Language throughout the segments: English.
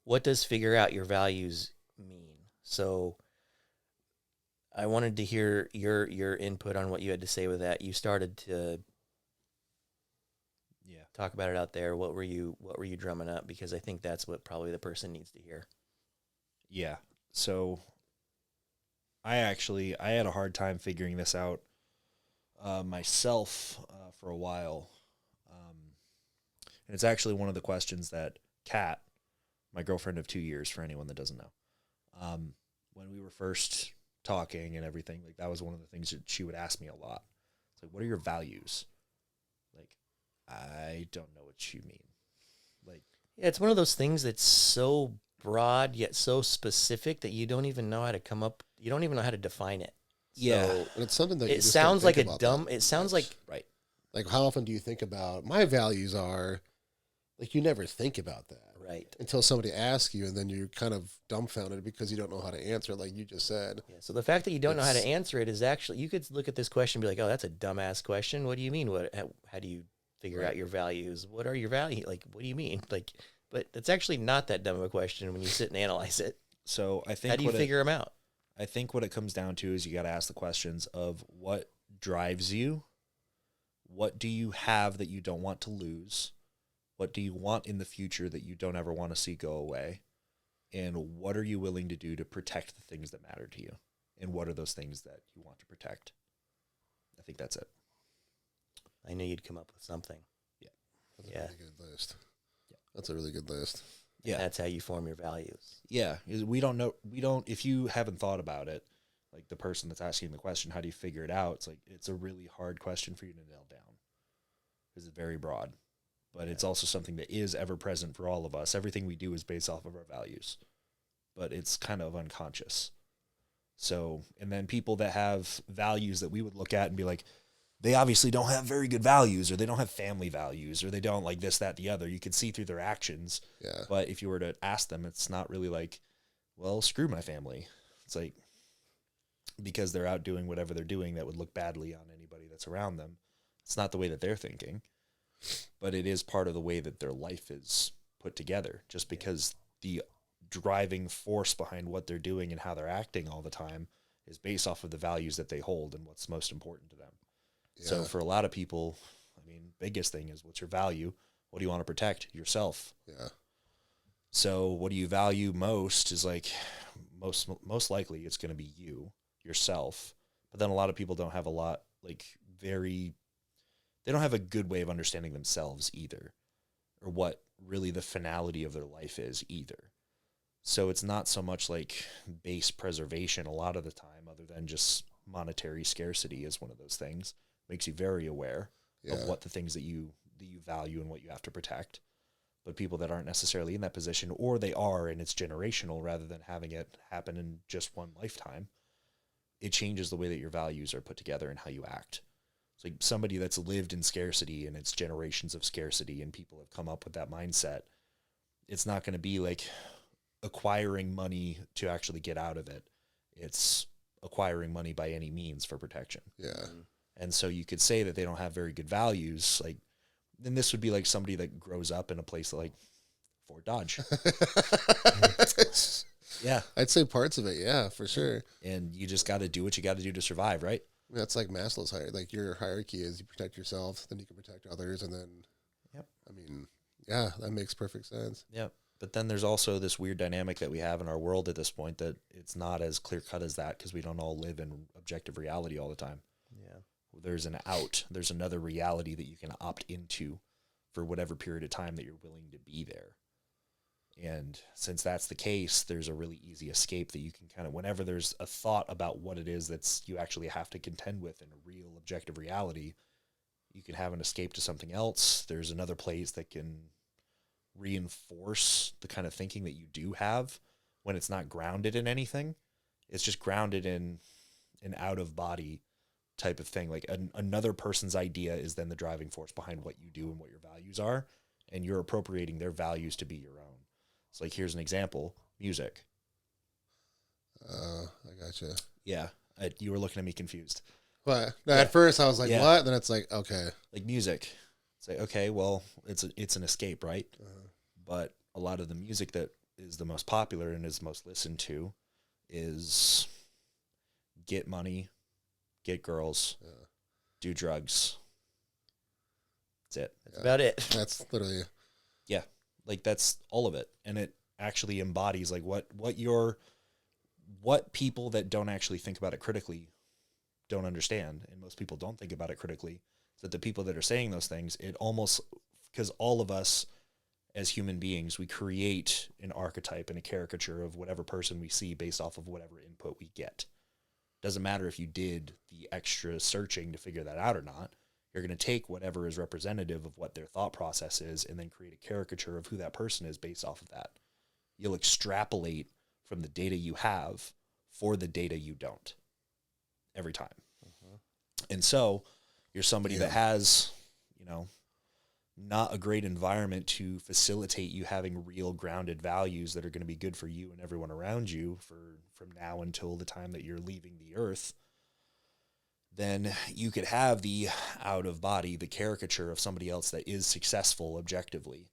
what does figure out your values mean? So I wanted to hear your input on what you had to say with that. You started to talk about it out there. What were you drumming up? Because I think that's what probably the person needs to hear. Yeah. So I had a hard time figuring this out myself for a while. And it's actually one of the questions that Kat, my girlfriend of 2 years, for anyone that doesn't know, when we were first talking and everything, like that was one of the things that she would ask me a lot. It's like, what are your values? Like, I don't know what you mean. Like, yeah, it's one of those things that's so broad yet so specific that you don't even know how to come up. You don't even know how to define it. yeah, So And it's something that you it just sounds don't like a think about dumb. that It sounds much. like right. Like, how often do you think about my values are? Like, you never think about that. right. Until somebody asks you, and then you're kind of dumbfounded because you don't know how to answer, like you just said. Yeah, so the fact that you don't know how to It's- answer it is actually, you could look at this question and be like, oh, that's a dumbass question. What do you mean? How do you figure Right. out your values? What are your values? Like, what do you mean? Like, but it's actually not that dumb of a question when you sit and analyze it. So I think How do you figure them out? I think what it comes down to is you got to ask the questions of what drives you, what do you have that you don't want to lose, what do you want in the future that you don't ever want to see go away, and what are you willing to do to protect the things that matter to you, and what are those things that you want to protect. I think that's it. I knew you'd come up with something. That's Yeah. a really good list. Yeah. That's a really good list. Yeah. That's how you form your values. Yeah, we don't know. If you haven't thought about it, like the person that's asking the question, how do you figure it out? It's like, it's a really hard question for you to nail down because it's very broad, but it's also something that is ever present for all of us. Everything we do is based off of our values, but it's kind of unconscious. So, and then people that have values that we would look at and be like, they obviously don't have very good values, or they don't have family values, or they don't like this, that, the other. You could see through their actions. Yeah. But if you were to ask them, it's not really like, well, screw my family. It's like, because they're out doing whatever they're doing that would look badly on anybody that's around them. It's not the way that they're thinking, but it is part of the way that their life is put together, just because the driving force behind what they're doing and how they're acting all the time is based off of the values that they hold and what's most important to them. Yeah. So for a lot of people, I mean, biggest thing is, what's your value? What do you want to protect? Yourself. Yeah. So what do you value most is like, most likely it's going to be yourself. But then a lot of people don't have a lot, like they don't have a good way of understanding themselves either, or what really the finality of their life is either. So it's not so much like base preservation a lot of the time, other than just monetary scarcity is one of those things. Makes you very aware of what the things that you value and what you have to protect. But people that aren't necessarily in that position, or they are and it's generational rather than having it happen in just one lifetime, it changes the way that your values are put together and how you act. It's like somebody that's lived in scarcity and it's generations of scarcity and people have come up with that mindset. It's not going to be like acquiring money to actually get out of it. It's acquiring money by any means for protection. Yeah. And so you could say that they don't have very good values. Like, then this would be like somebody that grows up in a place like Fort Dodge. Yeah. I'd say parts of it. Yeah, for sure. And you just got to do what you got to do to survive, right? That's like Maslow's hierarchy. Like, your hierarchy is you protect yourself, then you can protect others, and then, Yep. I mean, yeah, that makes perfect sense. Yep. But then there's also this weird dynamic that we have in our world at this point that it's not as clear cut as that, because we don't all live in objective reality all the time. Yeah. There's an out. There's another reality that you can opt into for whatever period of time that you're willing to be there. And since that's the case, there's a really easy escape that you can kind of, whenever there's a thought about what it is that's you actually have to contend with in a real objective reality, you can have an escape to something else. There's another place that can reinforce the kind of thinking that you do have when it's not grounded in anything. It's just grounded in an out of body type of thing. Like another person's idea is then the driving force behind what you do and what your values are, and you're appropriating their values to be your own. It's like, here's an example: music. I gotcha. Yeah, you were looking at me confused. But no, at first I was like, what? Then it's like, okay. Like music. It's like, okay, well, it's an escape, right? But a lot of the music that is the most popular and is most listened to is get money, get girls, do drugs. That's it. That's about it. That's literally. Yeah. Like that's all of it. And it actually embodies like what people that don't actually think about it critically don't understand. And most people don't think about it critically. Is that the people that are saying those things, it almost, because all of us as human beings, we create an archetype and a caricature of whatever person we see based off of whatever input we get. Doesn't matter if you did the extra searching to figure that out or not. You're going to take whatever is representative of what their thought process is and then create a caricature of who that person is based off of that. You'll extrapolate from the data you have for the data you don't every time. And so you're somebody that has, not a great environment to facilitate you having real grounded values that are going to be good for you and everyone around you from now until the time that you're leaving the earth. Then you could have the out of body, the caricature of somebody else that is successful objectively,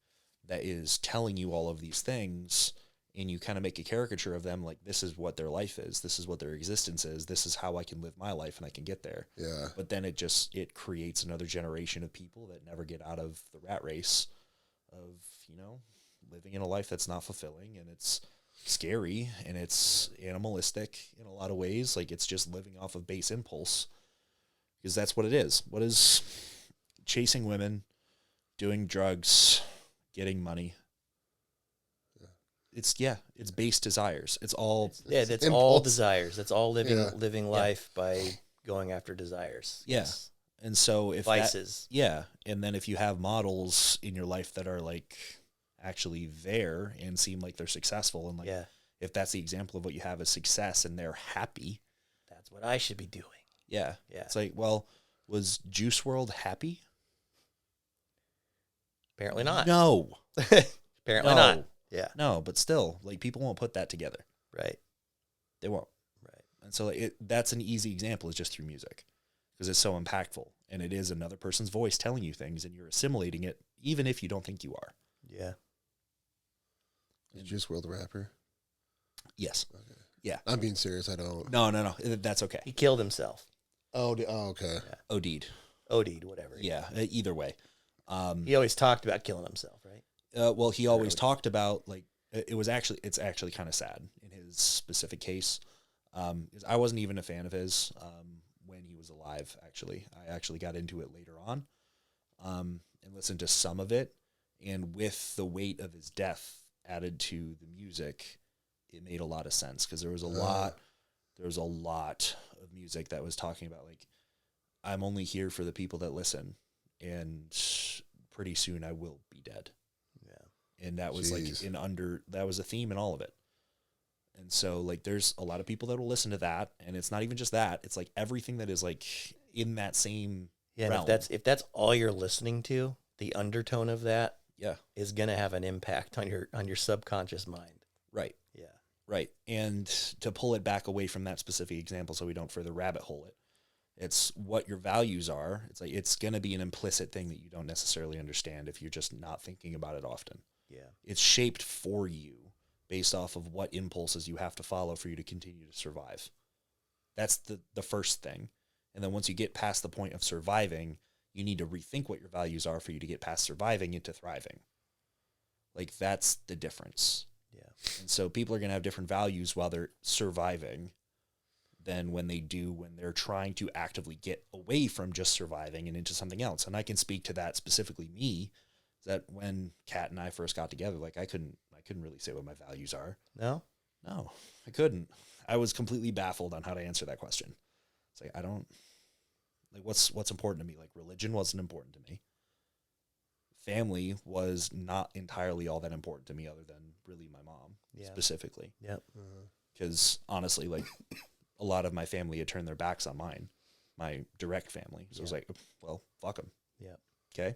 that is telling you all of these things, and you kind of make a caricature of them like, this is what their life is, this is what their existence is, this is how I can live my life and I can get there. Yeah. But then it creates another generation of people that never get out of the rat race of, living in a life that's not fulfilling, and it's scary and it's animalistic in a lot of ways. Like it's just living off of base impulse. Because that's what it is. What is chasing women, doing drugs, getting money? It's base desires. It's all that's impulse. all desires. That's all living Yeah. life by going after desires. Yeah. Yes. And so if Vices. and then if you have models in your life that are like actually there and seem like they're successful, and like if that's the example of what you have as success and they're happy, that's what I should be doing. Yeah. Yeah. It's like, well, was Juice WRLD happy? Apparently not. No. Apparently not. Yeah. No, but still, like people won't put that together. Right. They won't. Right. And so that's an easy example, is just through music, because it's so impactful, and it is another person's voice telling you things, and you're assimilating it, even if you don't think you are. Yeah. Is Juice WRLD a rapper? Yes. Okay. Yeah. I'm being serious. I don't. No. That's okay. He killed himself. Oh, okay. OD'd. OD'd, whatever. Yeah. Either way. He always talked about killing himself, right? Well, he always talked about, like, it's actually kind of sad in his specific case. I wasn't even a fan of his when he was alive, actually. I actually got into it later on and listened to some of it. And with the weight of his death added to the music, it made a lot of sense, because there was a lot of music that was talking about, like, I'm only here for the people that listen, and pretty soon I will be dead. Yeah. And that was that was a theme in all of it. And so, like, there's a lot of people that will listen to that, and it's not even just that, it's like everything that is like in that same realm. And if that's all you're listening to, the undertone of that is gonna have an impact on your subconscious mind. Right. Yeah. Right. And to pull it back away from that specific example so we don't further rabbit hole it, it's what your values are. It's like, it's going to be an implicit thing that you don't necessarily understand if you're just not thinking about it often. Yeah. It's shaped for you based off of what impulses you have to follow for you to continue to survive. That's the first thing. And then once you get past the point of surviving, you need to rethink what your values are for you to get past surviving into thriving. Like, that's the difference. Yeah. And so people are going to have different values while they're surviving than when they're trying to actively get away from just surviving and into something else. And I can speak to that specifically me, that when Kat and I first got together, like I couldn't really say what my values are. No, I couldn't. I was completely baffled on how to answer that question. It's like, I don't like what's important to me. Like, religion wasn't important to me. Family was not entirely all that important to me, other than really my mom specifically. Yep. Because honestly, like, a lot of my family had turned their backs on mine, my direct family. So I was like, well, fuck them. Yep. Okay.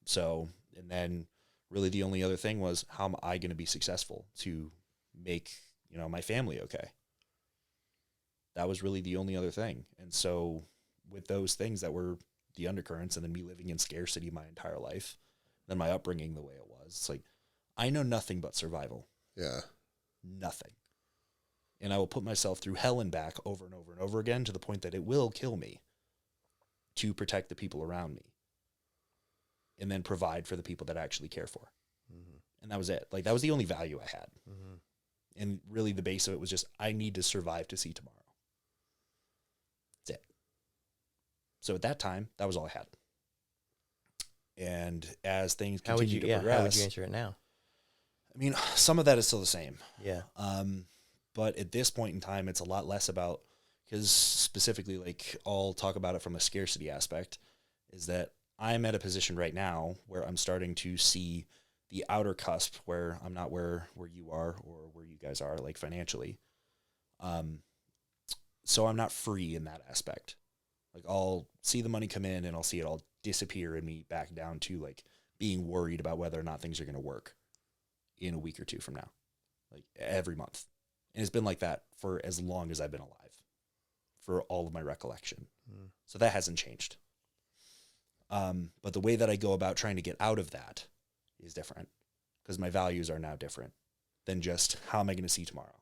So, and then really the only other thing was, how am I going to be successful to make, my family okay? That was really the only other thing. And so with those things that were the undercurrents, and then me living in scarcity my entire life, then my upbringing the way it was, it's like, I know nothing but survival. Yeah. Nothing. And I will put myself through hell and back over and over and over again to the point that it will kill me to protect the people around me and then provide for the people that I actually care for. Mm-hmm. And that was it. Like, that was the only value I had. Mm-hmm. And really the base of it was just, I need to survive to see tomorrow. That's it. So at that time, that was all I had. And as things continue to progress. How would you answer it now? I mean, some of that is still the same. Yeah. But at this point in time, it's a lot less about, because specifically, like, I'll talk about it from a scarcity aspect, is that I'm at a position right now where I'm starting to see the outer cusp where I'm not where you are or where you guys are, like, financially. So I'm not free in that aspect. Like, I'll see the money come in and I'll see it all disappear and me back down to, like, being worried about whether or not things are going to work in a week or two from now, like, every month. And it's been like that for as long as I've been alive, for all of my recollection. So that hasn't changed. But the way that I go about trying to get out of that is different, because my values are now different than just how am I going to see tomorrow.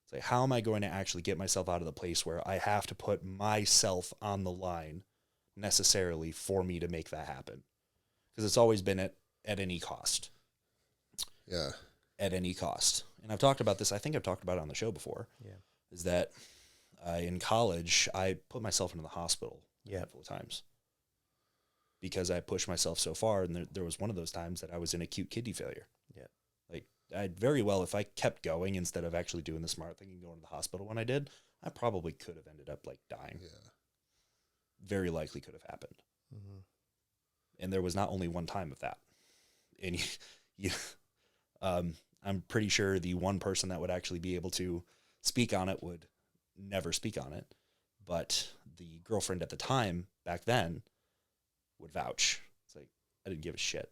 It's like, how am I going to actually get myself out of the place where I have to put myself on the line necessarily for me to make that happen? Because it's always been at any cost. Yeah. At any cost. And I've talked about this, I think I've talked about it on the show before. Yeah. Is that in college, I put myself into the hospital a handful of times because I pushed myself so far. And there was one of those times that I was in acute kidney failure. Yeah. Like, I'd very well, if I kept going instead of actually doing the smart thing and going to the hospital when I did, I probably could have ended up, like, dying. Yeah. Very likely could have happened. Mm-hmm. And there was not only one time of that. And I'm pretty sure the one person that would actually be able to speak on it would never speak on it. But the girlfriend at the time, back then, would vouch. It's like, I didn't give a shit.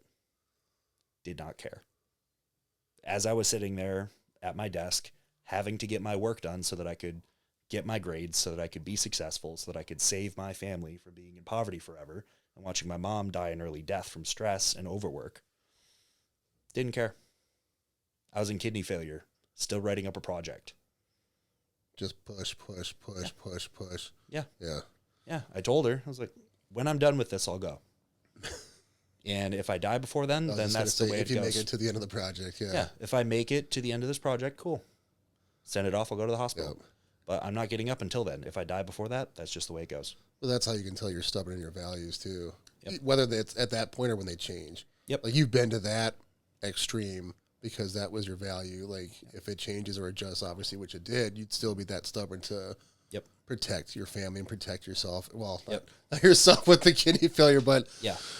Did not care. As I was sitting there at my desk, having to get my work done so that I could get my grades, so that I could be successful, so that I could save my family from being in poverty forever, and watching my mom die an early death from stress and overwork, didn't care. I was in kidney failure, still writing up a project. Just push. Yeah. Yeah. Yeah. I told her, I was like, when I'm done with this, I'll go. And if I die before then that's the way it goes. If you make it to the end of the project, yeah. Yeah. If I make it to the end of this project, cool. Send it off, I'll go to the hospital. Yep. But I'm not getting up until then. If I die before that, that's just the way it goes. Well, that's how you can tell you're stubborn in your values, too. Yep. Whether it's at that point or when they change. Yep. Like, you've been to that extreme because that was your value. Like, if it changes or adjusts, obviously, which it did, you'd still be that stubborn to protect your family and protect yourself. Well, not yourself with the kidney failure, but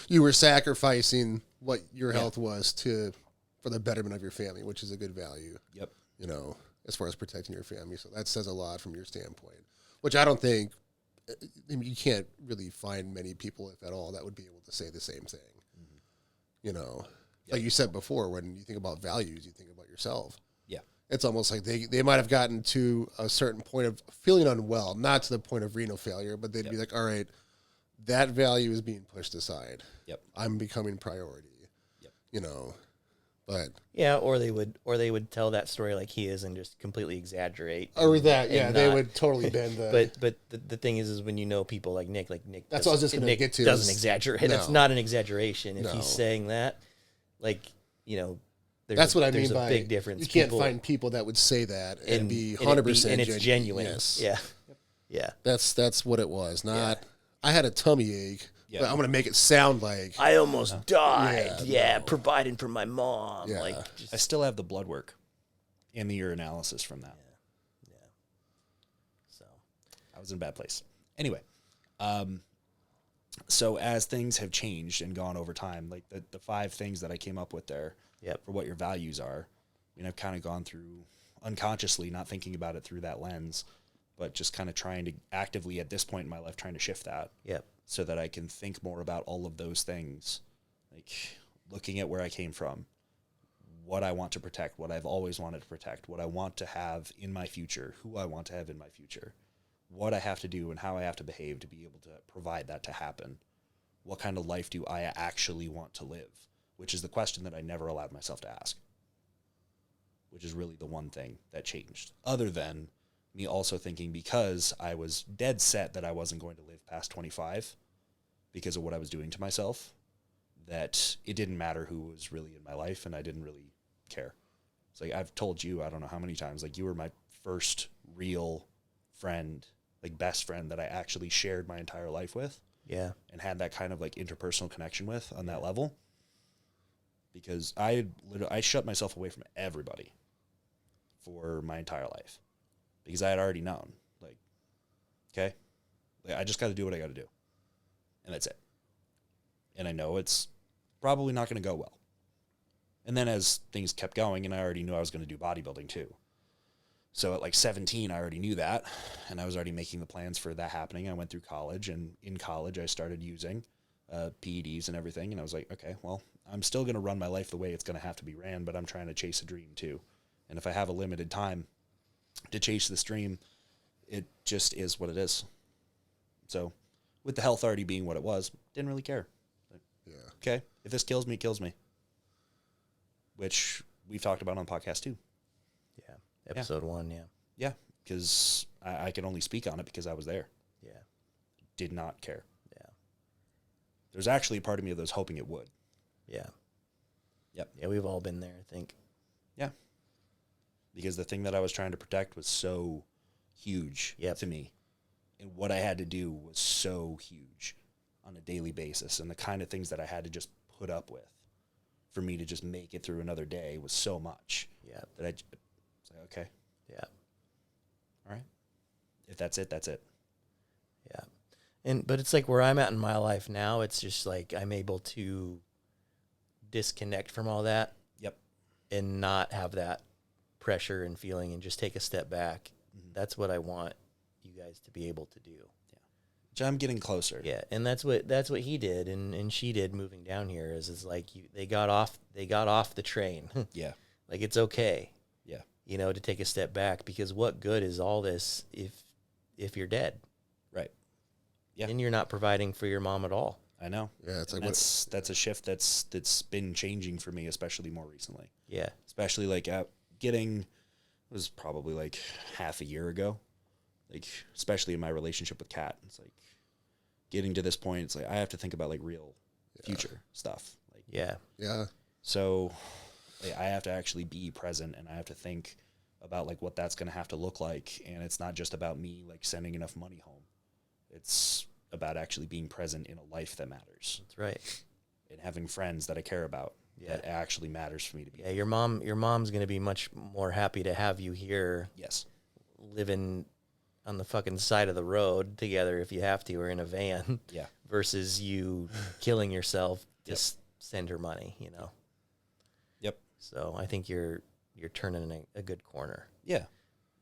you were sacrificing what your health was for the betterment of your family, which is a good value. Yep. You know, as far as protecting your family. So that says a lot from your standpoint, which I don't think, I mean, you can't really find many people, if at all, that would be able to say the same thing. Mm-hmm. You know, like you said before, when you think about values, you think about yourself. Yeah. It's almost like they might have gotten to a certain point of feeling unwell, not to the point of renal failure, but they'd be like, all right, that value is being pushed aside. Yep. I'm becoming priority. Yep. You know, but yeah, or they would tell that story like he is and just completely exaggerate. Or that, yeah, they not, would totally bend the. But the thing is when you know people like Nick that's what I was just going to get to. Doesn't exaggerate. No. That's not an exaggeration. If No. he's saying that, like, you know, that's what I mean by big difference. You can't find people that would say that and be 100% and it's genuine. Yes. Yeah. Yeah. That's what it was. Not I had a tummy ache. Yeah. But I'm going to make it sound like I almost died. Yeah, providing for my mom. Yeah. Like, I still have the blood work and the urinalysis from that. Yeah. So I was in a bad place. Anyway, so as things have changed and gone over time, like the 5 things that I came up with there for what your values are, I mean, I've kind of gone through unconsciously, not thinking about it through that lens, but just kind of trying to actively at this point in my life, trying to shift that. Yep. So that I can think more about all of those things, like looking at where I came from, what I want to protect, what I've always wanted to protect, what I want to have in my future, who I want to have in my future, what I have to do and how I have to behave to be able to provide that to happen. What kind of life do I actually want to live? Which is the question that I never allowed myself to ask. which is really the one thing that changed, other than me also thinking, because I was dead set that I wasn't going to live past 25 because of what I was doing to myself, that it didn't matter who was really in my life, and I didn't really care. It's like, I've told you, I don't know how many times, like, you were my first real friend, like best friend that I actually shared my entire life with. Yeah. And had that kind of like interpersonal connection with on that level. Because I shut myself away from everybody for my entire life, because I had already known, like, okay, like, I just got to do what I got to do, and that's it. And I know it's probably not going to go well. And then as things kept going, and I already knew I was going to do bodybuilding too. So at like 17, I already knew that, and I was already making the plans for that happening. I went through college, and in college I started using PEDs and everything, and I was like, okay, well, I'm still going to run my life the way it's going to have to be ran, but I'm trying to chase a dream too. And if I have a limited time to chase this dream, it just is what it is. So with the health already being what it was, didn't really care. Like, Yeah. okay, if this kills me, it kills me. Which we've talked about on the podcast too. Yeah. Episode 1, yeah. Yeah, because I can only speak on it because I was there. Yeah. Did not care. Yeah. There's actually a part of me that was hoping it would. Yeah. Yep. Yeah, we've all been there, I think. Yeah. Because the thing that I was trying to protect was so huge to me. And what I had to do was so huge on a daily basis. And the kind of things that I had to just put up with for me to just make it through another day was so much. Yeah. That I was like, okay. Yeah. All right. If that's it, that's it. Yeah. But it's like where I'm at in my life now, it's just like I'm able to disconnect from all that. Yep. And not have that pressure and feeling, and just take a step back. Mm-hmm. That's what I want you guys to be able to do. Yeah. Which I'm getting closer. Yeah. And that's what he did and she did moving down here is like they got off the train. Yeah. Like, it's okay. Yeah. You know, to take a step back, because what good is all this if you're dead? Right. Yeah. And you're not providing for your mom at all. I know. Yeah, it's and like that's a shift that's been changing for me, especially more recently. Yeah. Especially like it was probably like half a year ago. Like, especially in my relationship with Kat, it's like getting to this point. It's like I have to think about like real future stuff. Like, Yeah. yeah, so like, I have to actually be present, and I have to think about like what that's going to have to look like. And it's not just about me like sending enough money home. It's about actually being present in a life that matters. That's right. And having friends that I care about. Yeah. That actually matters for me to be. Yeah, your mom's going to be much more happy to have you here. Yes. Living on the fucking side of the road together if you have to, or in a van. Yeah. Versus you killing yourself just send her money, you know. Yep. So I think you're turning a good corner. Yeah.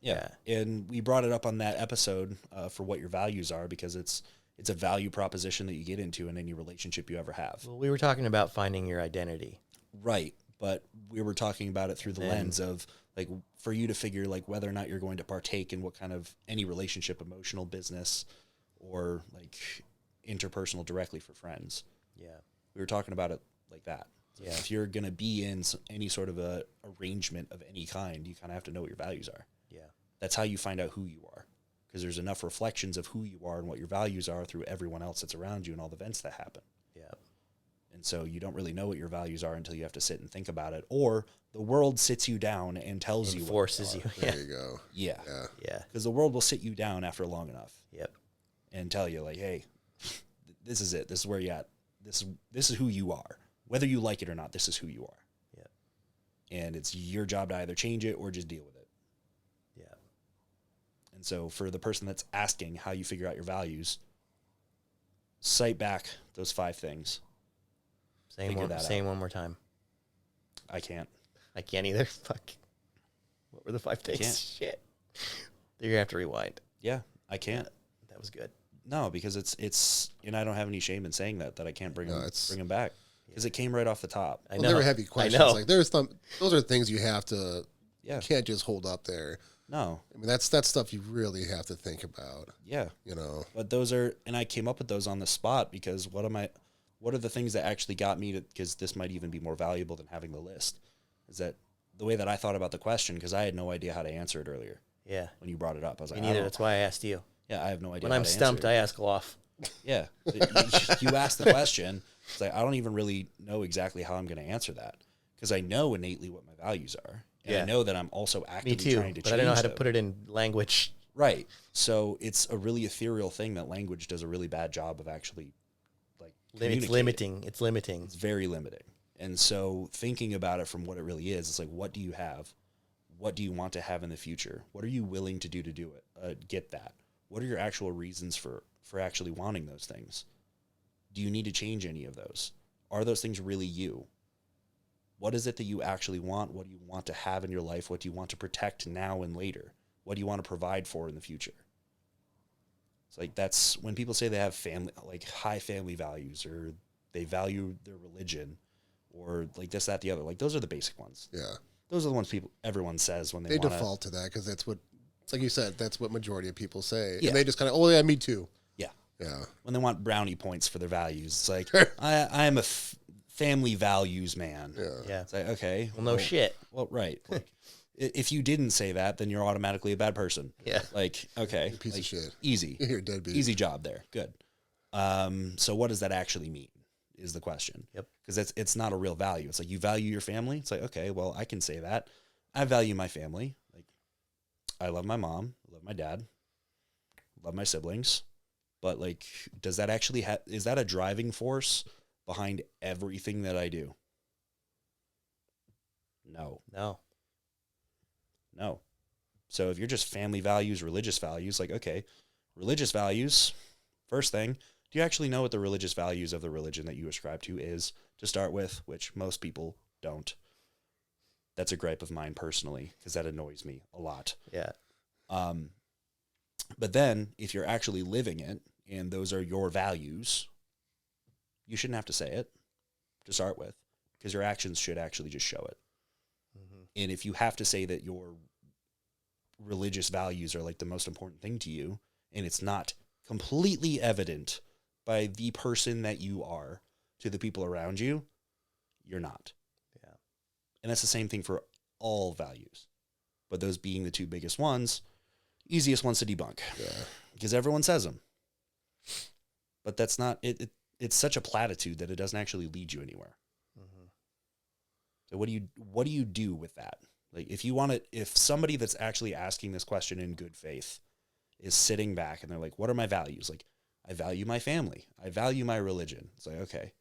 Yeah. And we brought it up on that episode for what your values are, because it's a value proposition that you get into in any relationship you ever have. Well, we were talking about finding your identity. Right. But we were talking about it through the lens of like, for you to figure like whether or not you're going to partake in what kind of any relationship, emotional, business, or like interpersonal directly for friends. Yeah. We were talking about it like that. Yeah. If you're going to be in any sort of a arrangement of any kind, you kind of have to know what your values are. Yeah. That's how you find out who you are, because there's enough reflections of who you are and what your values are through everyone else that's around you and all the events that happen. Yeah. And so you don't really know what your values are until you have to sit and think about it, or the world sits you down and tells you, forces you. there you go. Yeah. Yeah. Yeah. Because the world will sit you down after long enough. Yep. And tell you like, hey, this is it. This is where you're at. This is who you are. Whether you like it or not, this is who you are. Yep. And it's your job to either change it or just deal with it. Yeah. And so for the person that's asking how you figure out your values, cite back those 5 things. Same one more time. I can't. I can't either. Fuck. What were the 5 things? Can't. Shit. You're gonna have to rewind. Yeah, I can't. That was good. No, because it's and I don't have any shame in saying that I can't bring them back, because it came right off the top. I know. Well, they were heavy questions. Like there's some, those are things you have to, you can't just hold up there. No. I mean, that's stuff you really have to think about. Yeah. You know. But those are, and I came up with those on the spot because what are the things that actually got me to, because this might even be more valuable than having the list, is that the way that I thought about the question, because I had no idea how to answer it earlier. Yeah. When you brought it up, I was like, Me neither. That's why I asked you. Yeah, I have no idea. When I'm stumped, I ask GLOFF. Yeah. You asked the question. It's like, I don't even really know exactly how I'm going to answer that, because I know innately what my values are. And I know that I'm also actively trying to change them. But I don't know how to put it in language. Right. So it's a really ethereal thing that language does a really bad job of actually, like, it's limiting. It's limiting. It's very limiting. And so thinking about it from what it really is, it's like, what do you have? What do you want to have in the future? What are you willing to do it? Get that? What are your actual reasons for actually wanting those things? Do you need to change any of those? Are those things really you? What is it that you actually want? What do you want to have in your life? What do you want to protect now and later? What do you want to provide for in the future? It's like, that's when people say they have family, like high family values, or they value their religion, or like this, that, the other. Like, those are the basic ones. Yeah. Those are the ones everyone says when they default to that, because that's what, it's like you said, that's what majority of people say. Yeah. And they just kind of, oh yeah, me too. Yeah. Yeah. When they want brownie points for their values, it's like, I am a family values man. Yeah. It's like, okay. Well, no shit. Well, right. Like, if you didn't say that, then you're automatically a bad person. Yeah. Like, okay. Piece like, of shit. Easy. You're a deadbeat. Easy job there. Good. So what does that actually mean is the question. Yep. Because it's not a real value. It's like, you value your family. It's like, okay, well, I can say that. I value my family. Like, I love my mom, I love my dad, love my siblings. But, like, does that actually is that a driving force behind everything that I do? No. So if you're just family values, religious values, like, okay, religious values, first thing, do you actually know what the religious values of the religion that you ascribe to is, to start with, which most people don't? That's a gripe of mine personally, because that annoys me a lot. Yeah. But then, if you're actually living it, and those are your values, you shouldn't have to say it to start with, because your actions should actually just show it. Mm-hmm. And if you have to say that your religious values are like the most important thing to you, and it's not completely evident by the person that you are to the people around you, you're not. Yeah. And that's the same thing for all values. But those being the two biggest ones, easiest ones to debunk. Yeah. Because everyone says them. But that's not it. It's such a platitude that it doesn't actually lead you anywhere. Mm-hmm. So what do you do with that? Like, if somebody that's actually asking this question in good faith is sitting back and they're like, what are my values? Like, I value my family. I value my religion. It's like, okay.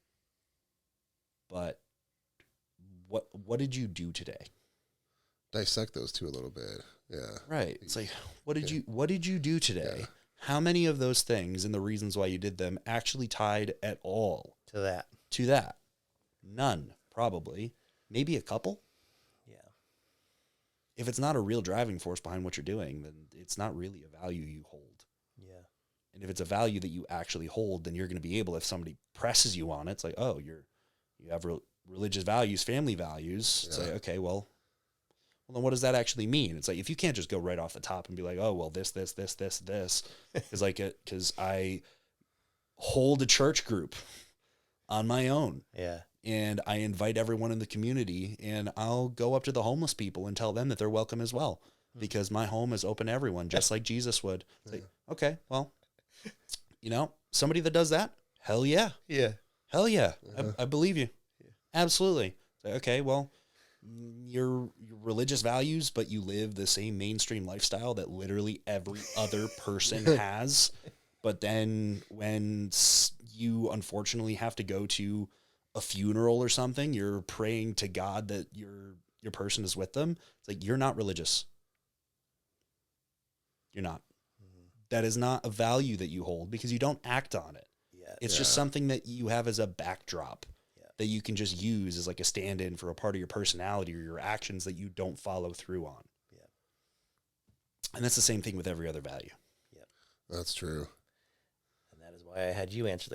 But what did you do today? Dissect those two a little bit. Yeah. Right. It's like, what did you do today? Yeah. How many of those things and the reasons why you did them actually tied at all to that? None, probably. Maybe a couple. Yeah. If it's not a real driving force behind what you're doing, then it's not really a value you hold. Yeah. And if it's a value that you actually hold, then you're going to be able, if somebody presses you on it, it's like, oh, you have religious values, family values. It's like, okay, well, then what does that actually mean? It's like, if you can't just go right off the top and be like, oh, well, this, because I hold a church group on my own. Yeah. And I invite everyone in the community, and I'll go up to the homeless people and tell them that they're welcome as well, because my home is open to everyone, just like Jesus would. It's like, okay, well, somebody that does that, hell yeah. Yeah. Hell yeah. I believe you. Yeah. Absolutely. It's like, okay, well, your religious values, but you live the same mainstream lifestyle that literally every other person has. But then when you unfortunately have to go to a funeral or something, you're praying to God that your person is with them. It's like, you're not religious. You're not. Mm-hmm. That is not a value that you hold, because you don't act on it. Yeah. It's just something that you have as a backdrop that you can just use as like a stand-in for a part of your personality or your actions that you don't follow through on. Yeah. And that's the same thing with every other value. Yeah. That's true. And that is why I had you answer the